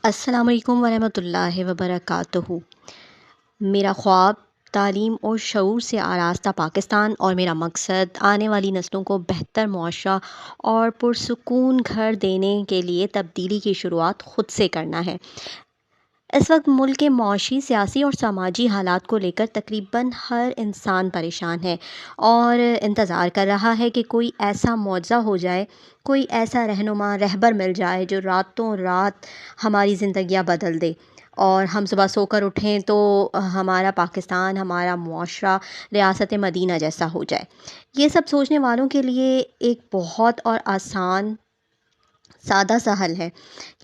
السلام علیکم ورحمۃ اللہ وبرکاتہ۔ میرا خواب تعلیم اور شعور سے آراستہ پاکستان اور میرا مقصد آنے والی نسلوں کو بہتر معاشرہ اور پرسکون گھر دینے کے لیے تبدیلی کی شروعات خود سے کرنا ہے۔ اس وقت ملک کے معاشی، سیاسی اور سماجی حالات کو لے کر تقریباً ہر انسان پریشان ہے اور انتظار کر رہا ہے کہ کوئی ایسا معجزہ ہو جائے، کوئی ایسا رہبر مل جائے جو راتوں رات ہماری زندگیاں بدل دے اور ہم صبح سو کر اٹھیں تو ہمارا پاکستان، ہمارا معاشرہ ریاست مدینہ جیسا ہو جائے۔ یہ سب سوچنے والوں کے لیے ایک بہت اور آسان سادہ سا حل ہے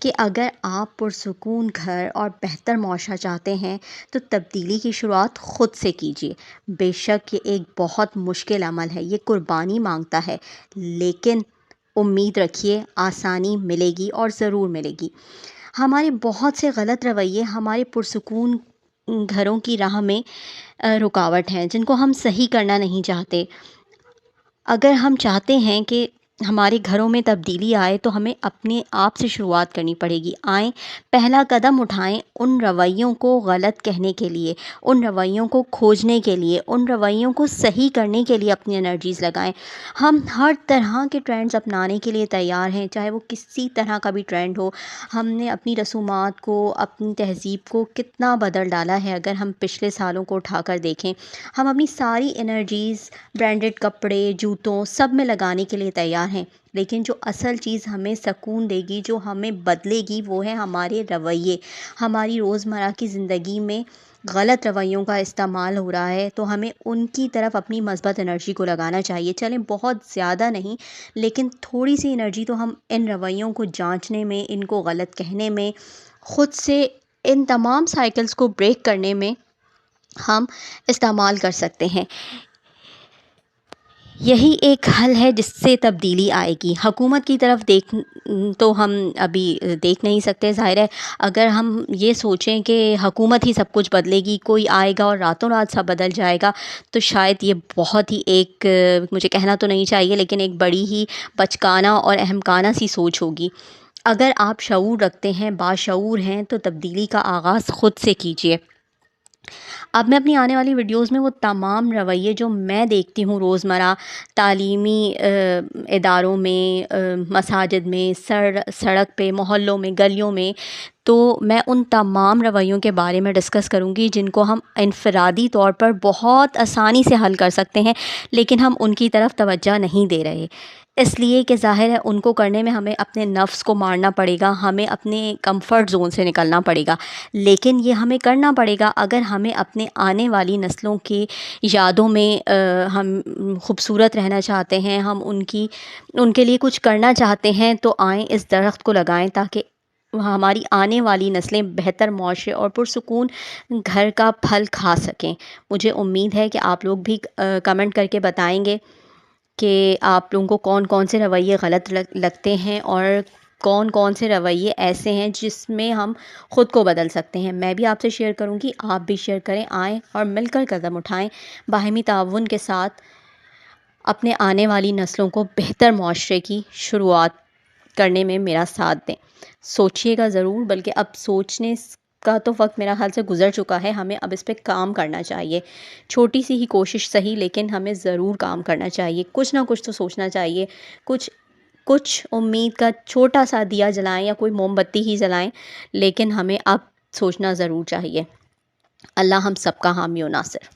کہ اگر آپ پرسکون گھر اور بہتر معاشرہ چاہتے ہیں تو تبدیلی کی شروعات خود سے کیجیے۔ بے شک یہ ایک بہت مشکل عمل ہے، یہ قربانی مانگتا ہے، لیکن امید رکھیے آسانی ملے گی اور ضرور ملے گی۔ ہمارے بہت سے غلط رویے ہمارے پرسکون گھروں کی راہ میں رکاوٹ ہیں، جن کو ہم صحیح کرنا نہیں چاہتے۔ اگر ہم چاہتے ہیں کہ ہمارے گھروں میں تبدیلی آئے تو ہمیں اپنے آپ سے شروعات کرنی پڑے گی۔ آئیں پہلا قدم اٹھائیں ان رویوں کو غلط کہنے کے لیے، ان رویوں کو کھوجنے کے لیے، ان رویوں کو صحیح کرنے کے لیے اپنی انرجیز لگائیں۔ ہم ہر طرح کے ٹرینڈز اپنانے کے لیے تیار ہیں، چاہے وہ کسی طرح کا بھی ٹرینڈ ہو۔ ہم نے اپنی رسومات کو، اپنی تہذیب کو کتنا بدل ڈالا ہے اگر ہم پچھلے سالوں کو اٹھا کر دیکھیں۔ ہم اپنی ساری انرجیز برانڈڈ کپڑے، جوتوں سب میں لگانے کے لیے تیار ہیں، لیکن جو اصل چیز ہمیں سکون دے گی، جو ہمیں بدلے گی، وہ ہے ہمارے رویے۔ ہماری روزمرہ کی زندگی میں غلط رویوں کا استعمال ہو رہا ہے تو ہمیں ان کی طرف اپنی مثبت انرجی کو لگانا چاہیے۔ چلیں بہت زیادہ نہیں، لیکن تھوڑی سی انرجی تو ہم ان رویوں کو جانچنے میں، ان کو غلط کہنے میں، خود سے ان تمام سائیکلز کو بریک کرنے میں ہم استعمال کر سکتے ہیں۔ یہی ایک حل ہے جس سے تبدیلی آئے گی۔ حکومت کی طرف تو ہم ابھی دیکھ نہیں سکتے، ظاہر ہے۔ اگر ہم یہ سوچیں کہ حکومت ہی سب کچھ بدلے گی، کوئی آئے گا اور راتوں رات سب بدل جائے گا، تو شاید یہ بہت ہی ایک، مجھے کہنا تو نہیں چاہیے لیکن ایک بڑی ہی بچکانہ اور احمقانہ سی سوچ ہوگی۔ اگر آپ شعور رکھتے ہیں، باشعور ہیں، تو تبدیلی کا آغاز خود سے کیجیے۔ اب میں اپنی آنے والی ویڈیوز میں وہ تمام رویے جو میں دیکھتی ہوں روزمرہ تعلیمی اداروں میں، مساجد میں، سڑک پہ، محلوں میں، گلیوں میں، تو میں ان تمام رویوں کے بارے میں ڈسکس کروں گی جن کو ہم انفرادی طور پر بہت آسانی سے حل کر سکتے ہیں، لیکن ہم ان کی طرف توجہ نہیں دے رہے، اس لیے کہ ظاہر ہے ان کو کرنے میں ہمیں اپنے نفس کو مارنا پڑے گا، ہمیں اپنے کمفرٹ زون سے نکلنا پڑے گا۔ لیکن یہ ہمیں کرنا پڑے گا اگر ہمیں اپنے آنے والی نسلوں کی یادوں میں ہم خوبصورت رہنا چاہتے ہیں، ہم ان کے لیے کچھ کرنا چاہتے ہیں، تو آئیں اس درخت کو لگائیں تاکہ ہماری آنے والی نسلیں بہتر معاشرے اور پرسکون گھر کا پھل کھا سکیں۔ مجھے امید ہے کہ آپ لوگ بھی کمنٹ کر کے بتائیں گے کہ آپ لوگوں کو کون کون سے رویے غلط لگتے ہیں اور کون کون سے رویے ایسے ہیں جس میں ہم خود کو بدل سکتے ہیں۔ میں بھی آپ سے شیئر کروں گی، آپ بھی شیئر کریں، آئیں اور مل کر قدم اٹھائیں، باہمی تعاون کے ساتھ اپنے آنے والی نسلوں کو بہتر معاشرے کی شروعات کرنے میں میرا ساتھ دیں۔ سوچیے گا ضرور، بلکہ اب سوچنے کا تو وقت میرا خیال سے گزر چکا ہے، ہمیں اب اس پہ کام کرنا چاہیے۔ چھوٹی سی ہی کوشش صحیح، لیکن ہمیں ضرور کام کرنا چاہیے، کچھ نہ کچھ تو سوچنا چاہیے، کچھ امید کا چھوٹا سا دیا جلائیں یا کوئی موم بتی ہی جلائیں، لیکن ہمیں اب سوچنا ضرور چاہیے۔ اللہ ہم سب کا حامی و ناصر۔